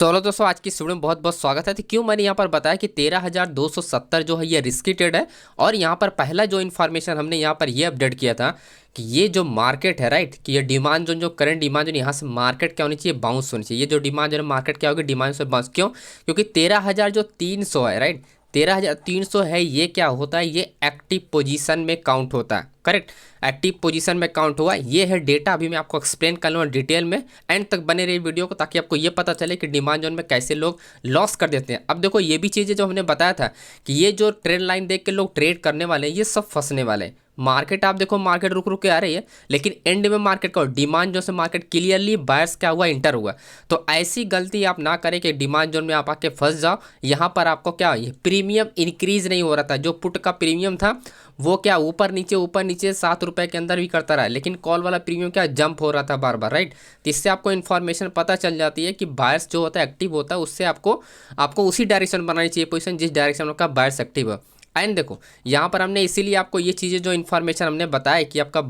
चलो दोस्तों, आज की इस वीडियो में बहुत बहुत स्वागत है। तो क्यों मैंने यहाँ पर बताया कि 13,270 जो है ये रिस्की ट्रेड है। और यहाँ पर पहला जो इन्फॉर्मेशन हमने यहाँ पर ये अपडेट किया था कि ये जो मार्केट है, राइट, कि ये डिमांड जोन, जो करंट डिमांड जोन, यहाँ से मार्केट क्या होनी चाहिए, बाउंस होनी चाहिए। ये जो डिमांड जोन मार्केट क्या होगी, डिमांड से बाउंस। क्यों? क्योंकि 13,300 है, राइट, 13,300 है। ये क्या होता है, ये एक्टिव पोजीशन में काउंट होता है। करेक्ट, एक्टिव पोजीशन में काउंट हुआ। ये है डेटा, अभी मैं आपको एक्सप्लेन कर लूँगा डिटेल में। एंड तक बने रही वीडियो को, ताकि आपको ये पता चले कि डिमांड जोन में कैसे लोग लॉस कर देते हैं। अब देखो, ये भी चीज़ें जो हमने बताया था कि ये जो ट्रेंड लाइन देख के लोग ट्रेड करने वाले हैं, ये सब फंसने वाले हैं। मार्केट, आप देखो, मार्केट रुक रुक के आ रही है, लेकिन एंड में मार्केट का डिमांड जोन से मार्केट क्लियरली बायर्स क्या हुआ, इंटर हुआ। तो ऐसी गलती आप ना करें कि डिमांड जोन में आप आके फंस जाओ। यहाँ पर आपको क्या, प्रीमियम इंक्रीज नहीं हो रहा था। जो पुट का प्रीमियम था वो क्या ऊपर नीचे 7 रुपए के अंदर भी करता रहा, लेकिन कॉल वाला प्रीमियम क्या जंप हो रहा था बार बार, राइट। तो इससे आपको इन्फॉर्मेशन पता चल जाती है कि बायर्स जो होता है एक्टिव होता है, उससे आपको आपको उसी डायरेक्शन बनानी चाहिए पोजीशन जिस डायरेक्शन में आपका बायर्स एक्टिव है। एंड देखो, यहाँ पर हमने इसीलिए आपको ये चीज़ें जो इन्फॉर्मेशन हमने बताया कि आपका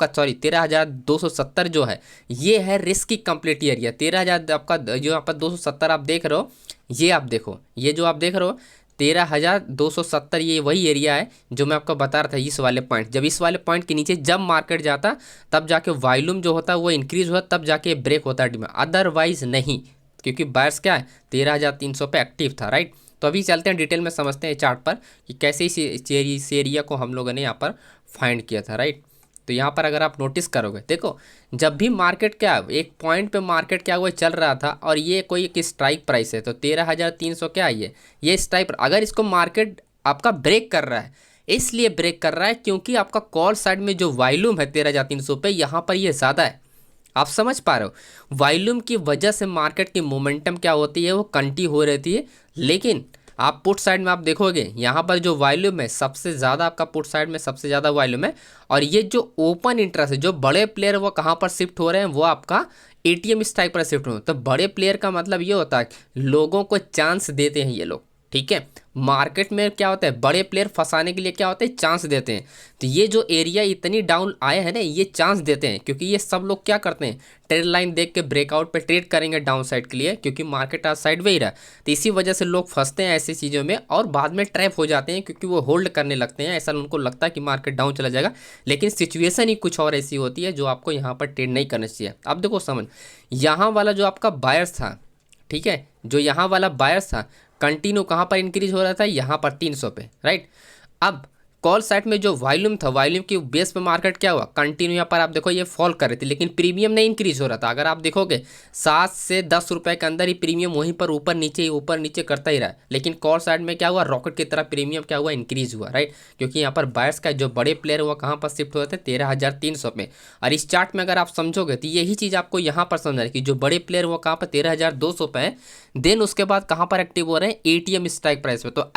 13,270 जो है, ये है रिस्की कंप्लीट एरिया। 13,000 आपका जो यहाँ पर 270 आप देख रहे हो, ये आप देखो, ये जो आप देख रहे हो 13,270, ये वही एरिया है जो मैं आपको बता रहा था। इस वाले पॉइंट, जब इस वाले पॉइंट के नीचे जब मार्केट जाता, तब जाके वॉल्यूम जो होता है वो इंक्रीज हुआ, तब जाके ब्रेक होता है डिमांड, अदरवाइज नहीं। क्योंकि बायर्स क्या है, 13,300 पे एक्टिव था, राइट। तो अभी चलते हैं डिटेल में, समझते हैं चार्ट पर कि कैसे इस एरिया को हम लोगों ने यहाँ पर फाइंड किया था, राइट। तो यहाँ पर अगर आप नोटिस करोगे, देखो, जब भी मार्केट क्या, एक पॉइंट पे मार्केट क्या हुआ, चल रहा था, और ये कोई एक स्ट्राइक प्राइस है, तो 13,300 क्या है, ये स्ट्राइक। अगर इसको मार्केट आपका ब्रेक कर रहा है, इसलिए ब्रेक कर रहा है क्योंकि आपका कॉल साइड में जो वॉल्यूम है 13,300 पे, यहाँ पर ये ज़्यादा है। आप समझ पा रहे हो, वॉल्यूम की वजह से मार्केट की मोमेंटम क्या होती है, वो कंटिन्यू हो रहती है। लेकिन आप पुट साइड में आप देखोगे, यहाँ पर जो वॉल्यूम है सबसे ज़्यादा, आपका पुट साइड में सबसे ज़्यादा वॉल्यूम है। और ये जो ओपन इंटरेस्ट है, जो बड़े प्लेयर वो कहाँ पर शिफ्ट हो रहे हैं, वो आपका एटीएम स्ट्राइक पर शिफ्ट हो रहे हैं। तो बड़े प्लेयर का मतलब ये होता है लोगों को चांस देते हैं ये लोग, ठीक है। मार्केट में क्या होता है, बड़े प्लेयर फंसाने के लिए क्या होता है, चांस देते हैं। तो ये जो एरिया इतनी डाउन आए हैं ना, ये चांस देते हैं, क्योंकि ये सब लोग क्या करते हैं, ट्रेड लाइन देख के ब्रेकआउट पे ट्रेड करेंगे डाउन साइड के लिए, क्योंकि मार्केट आज साइड में ही रहा। तो इसी वजह से लोग फंसते हैं ऐसी चीज़ों में, और बाद में ट्रैप हो जाते हैं, क्योंकि वो होल्ड करने लगते हैं। ऐसा उनको लगता है कि मार्केट डाउन चला जाएगा, लेकिन सिचुएशन ही कुछ और ऐसी होती है जो आपको यहाँ पर ट्रेड नहीं करना चाहिए। अब देखो समझ, यहाँ वाला जो आपका बायर्स था, ठीक है, जो यहाँ वाला बायर्स था, कंटिन्यू कहाँ पर इंक्रीज हो रहा था, यहाँ पर 300 पे, राइट। अब कॉल साइड में जो वॉल्यूम था, वॉल्यूम की बेस पे मार्केट क्या हुआ, कंटिन्यू यहाँ पर आप देखो ये फॉल कर रही थी, लेकिन प्रीमियम नहीं इंक्रीज हो रहा था। अगर आप देखोगे 7 से 10 रुपए के अंदर ही प्रीमियम वहीं पर ऊपर नीचे करता ही रहा। लेकिन कॉल साइड में क्या हुआ, रॉकेट की तरह प्रीमियम क्या हुआ, इंक्रीज हुआ, राइट। क्योंकि यहाँ पर बायर्स का जो बड़े प्लेयर हुआ कहाँ पर शिफ्ट हुए थे, 13,300 में। और इस चार्ट में अगर आप समझोगे तो यही चीज़ आपको यहाँ पर समझना है कि जो बड़े प्लेयर हुआ कहाँ पर 13,200 पे है, देन उसके बाद कहाँ पर एक्टिव हो रहे हैं, एटीएम स्ट्राइक प्राइस पे। तो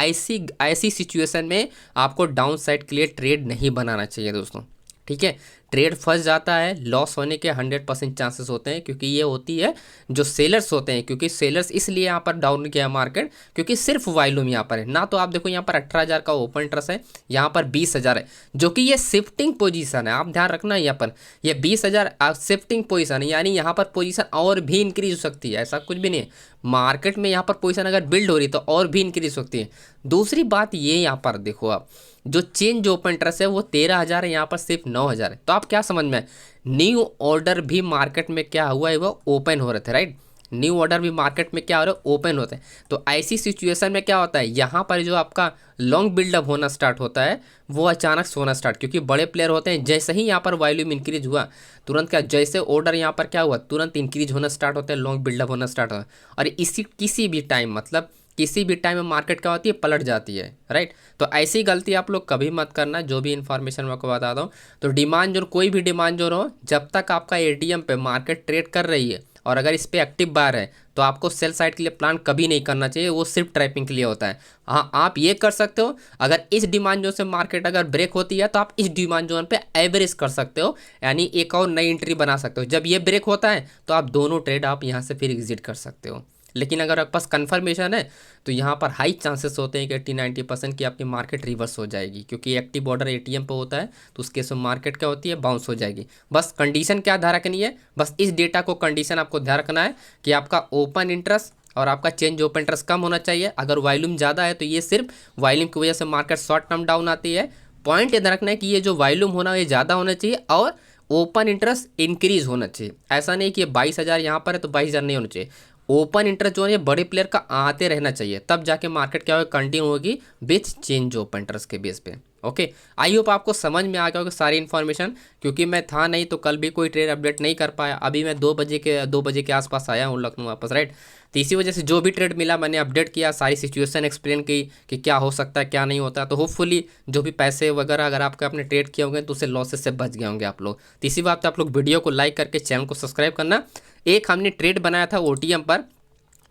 ऐसी सिचुएशन में आपको डाउन साइड के लिए ट्रेड नहीं बनाना चाहिए दोस्तों, ठीक है। ट्रेड फंस जाता है, लॉस होने के 100% चांसेस होते हैं, क्योंकि ये होती है जो सेलर्स होते हैं। क्योंकि सेलर्स इसलिए यहाँ पर डाउन किया मार्केट, क्योंकि सिर्फ वॉल्यूम यहाँ पर है ना। तो आप देखो यहाँ पर 18,000 का ओपन इंटरेस्ट है, यहाँ पर 20,000 है, जो कि ये शिफ्टिंग पोजीशन है। आप ध्यान रखना, यहाँ पर ये 20,000 शिफ्टिंग पोजीशन है, यानी यहाँ पर पोजीशन और भी इंक्रीज हो सकती है, ऐसा कुछ भी नहीं है। मार्केट में यहाँ पर पोजीशन अगर बिल्ड हो रही तो और भी इंक्रीज हो सकती है। दूसरी बात ये, यहाँ पर देखो आप, जो चेंज जो ओपन इंटरेस्ट है वो 13,000 है, यहाँ पर सिर्फ 9,000 है। तो आप क्या समझ में, न्यू ऑर्डर भी मार्केट में क्या हुआ है, वो ओपन हो रहे थे, राइट। न्यू ऑर्डर भी मार्केट में क्या हो रहा है, ओपन होते हैं। तो ऐसी सिचुएशन में क्या होता है, यहाँ पर जो आपका लॉन्ग बिल्डअप होना स्टार्ट होता है, वो अचानक से होना स्टार्ट, क्योंकि बड़े प्लेयर होते हैं। जैसे ही यहाँ पर वॉल्यूम इंक्रीज हुआ, तुरंत क्या, जैसे ऑर्डर यहाँ पर क्या हुआ, तुरंत इंक्रीज होना स्टार्ट होता है, लॉन्ग बिल्डअप होना स्टार्ट होता है। और इसी किसी भी टाइम, मतलब किसी भी टाइम में मार्केट क्या होती है, पलट जाती है, राइट। तो ऐसी गलती आप लोग कभी मत करना। जो भी इन्फॉर्मेशन मैं आपको बताता हूँ, तो डिमांड जोन, कोई भी डिमांड जोन हो, जब तक आपका एटीएम पे मार्केट ट्रेड कर रही है और अगर इस पर एक्टिव बार है, तो आपको सेल साइड के लिए प्लान कभी नहीं करना चाहिए। वो सिर्फ ट्रैपिंग के लिए होता है। हाँ, आप ये कर सकते हो, अगर इस डिमांड जोन से मार्केट अगर ब्रेक होती है, तो आप इस डिमांड जोन पे एवरेज कर सकते हो, यानी एक और नई एंट्री बना सकते हो। जब ये ब्रेक होता है, तो आप दोनों ट्रेड आप यहाँ से फिर एग्जिट कर सकते हो। लेकिन अगर आपके पास कन्फर्मेशन है, तो यहाँ पर हाई चांसेस होते हैं कि 80-90% की आपकी मार्केट रिवर्स हो जाएगी, क्योंकि एक्टिव ऑर्डर एटीएम पे होता है। तो उस केस में मार्केट क्या होती है, बाउंस हो जाएगी। बस कंडीशन क्या ध्यान रखनी है, बस इस डेटा को कंडीशन आपको ध्यान रखना है कि आपका ओपन इंटरेस्ट और आपका चेंज ओपन इंटरेस्ट कम होना चाहिए। अगर वॉल्यूम ज़्यादा है तो ये सिर्फ वॉल्यूम की वजह से मार्केट शॉर्ट टर्म डाउन आती है। पॉइंट याद रखना है कि ये जो वॉल्यूम होना ये ज़्यादा होना चाहिए और ओपन इंटरेस्ट इंक्रीज होना चाहिए। ऐसा नहीं कि ये 22,000 यहाँ पर है तो 22,000 नहीं होना चाहिए। ओपन इंटरेस्ट जो है बड़े प्लेयर का आते रहना चाहिए, तब जाके मार्केट क्या होगा, कंटिन्यू होगी विथ चेंज ओपन इंटरेस्ट के बेस पे। ओके, आई होप आपको समझ में आ गया होगा सारी इन्फॉर्मेशन, क्योंकि मैं था नहीं तो कल भी कोई ट्रेड अपडेट नहीं कर पाया। अभी मैं 2 बजे के आसपास आया हूँ लखनऊ वापस, राइट। तो इसी वजह से जो भी ट्रेड मिला मैंने अपडेट किया, सारी सिचुएशन एक्सप्लेन की कि क्या हो सकता है क्या नहीं होता। तो होपफुली जो भी पैसे वगैरह अगर आपके अपने ट्रेड किए होंगे तो उससे लॉसेस से बच गए होंगे आप लोग। तो इसी बात पे आप लोग वीडियो को लाइक करके चैनल को सब्सक्राइब करना। एक हमने ट्रेड बनाया था ओटीएम पर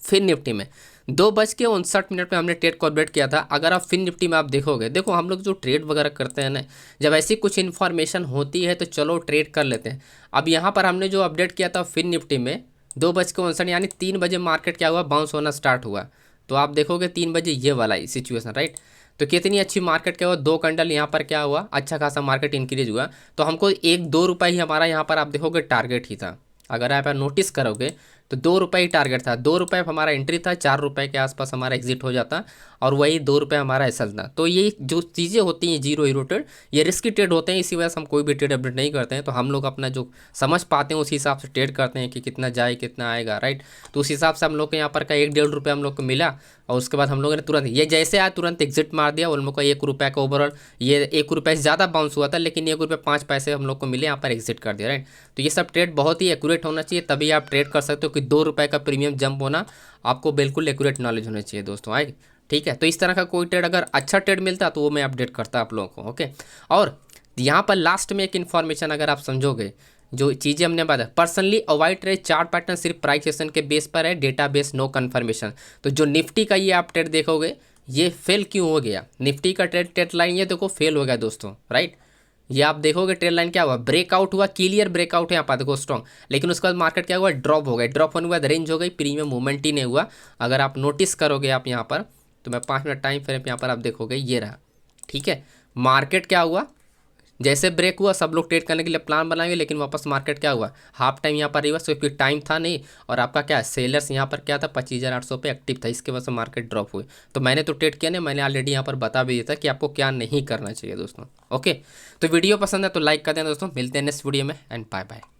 फिन निफ्टी में, 2:59 पे हमने ट्रेड को अपडेट किया था। अगर आप फिन निफ्टी में आप देखोगे, देखो हम लोग जो ट्रेड वगैरह करते हैं ना, जब ऐसी कुछ इन्फॉर्मेशन होती है तो चलो ट्रेड कर लेते हैं। अब यहाँ पर हमने जो अपडेट किया था फिन निफ्टी में 2:59 यानी 3 बजे मार्केट क्या हुआ, बाउंस होना स्टार्ट हुआ। तो आप देखोगे 3 बजे ये वाला ही सिचुएशन, राइट। तो कितनी अच्छी मार्केट क्या हुआ, 2 कैंडल यहाँ पर क्या हुआ, अच्छा खासा मार्केट इंक्रीज हुआ। तो हमको 1-2 रुपये ही हमारा यहाँ पर आप देखोगे टारगेट ही था। अगर आप नोटिस करोगे तो 2 रुपये ही टारगेट था। 2 रुपये हमारा एंट्री था, 4 रुपये के आसपास हमारा एग्जिट हो जाता और वही 2 रुपये हमारा एसल था। तो ये जो चीज़ें होती हैं जीरो हीरो ट्रेड, ये रिस्की ट्रेड होते हैं, इसी वजह से हम कोई भी ट्रेड अपडेट नहीं करते हैं। तो हम लोग अपना जो समझ पाते हैं उसी हिसाब से ट्रेड करते हैं कि कितना जाए कितना आएगा, राइट। तो उस हिसाब से हम लोग को यहाँ पर का 1-1.5 रुपये हम लोग को मिला और उसके बाद हम लोगों ने तुरंत ये जैसे आया तुरंत एग्जिट मार दिया। उन लोग का 1 रुपये का ओवरऑल, ये 1 रुपये से ज़्यादा बाउंस हुआ था लेकिन 1 रुपये 5 पैसे हम लोग को मिले, यहाँ पर एग्जिट कर दिया, राइट। तो ये सब ट्रेड बहुत ही एक्यूरेट होना चाहिए, तभी आप ट्रेड कर सकते हो कि 2 रुपये का प्रीमियम जंप होना आपको बिल्कुल एक्यूरेट नॉलेज होना चाहिए दोस्तों, आए ठीक है। तो इस तरह का कोई ट्रेड अगर अच्छा ट्रेड मिलता तो वो मैं अपडेट करता आप लोगों को, ओके। और यहाँ पर लास्ट में एक इन्फॉर्मेशन अगर आप समझोगे, जो चीज़ें हमने बताया, personally avoid trade chart pattern सिर्फ प्राइस सेशन के बेस पर है, डेटा बेस नो कन्फर्मेशन। तो जो निफ्टी का ये आप ट्रेड देखोगे ये फेल क्यों हो गया, निफ्टी का ट्रेड लाइन ये देखो फेल हो गया दोस्तों, राइट। ये आप देखोगे ट्रेड लाइन क्या हुआ, ब्रेकआउट हुआ, क्लियर ब्रेकआउट है यहाँ पर देखो स्ट्रॉन्ग, लेकिन उसके बाद मार्केट क्या हुआ, ड्रॉप हो गया। ड्रॉप होने के बाद रेंज हो गई, प्रीमियम मूवमेंट ही नहीं हुआ। अगर आप नोटिस करोगे आप यहाँ पर, तो मैं 5 मिनट टाइम फ्रेम यहाँ पर आप देखोगे ये रहा, ठीक है। मार्केट क्या हुआ, जैसे ब्रेक हुआ सब लोग ट्रेड करने के लिए प्लान बनाएंगे, लेकिन वापस मार्केट क्या हुआ, हाफ टाइम यहाँ पर रिवर्स, क्योंकि टाइम था नहीं और आपका क्या सेलर्स यहाँ पर क्या था 25,800 पे एक्टिव था, इसके वजह से मार्केट ड्रॉप हुई। तो मैंने तो ट्रेड किया नहीं, मैंने ऑलरेडी यहाँ पर बता भी दिया था कि आपको क्या नहीं करना चाहिए दोस्तों, ओके। तो वीडियो पसंद है तो लाइक कर देना दोस्तों, मिलते हैं नेक्स्ट वीडियो में एंड बाय बाय।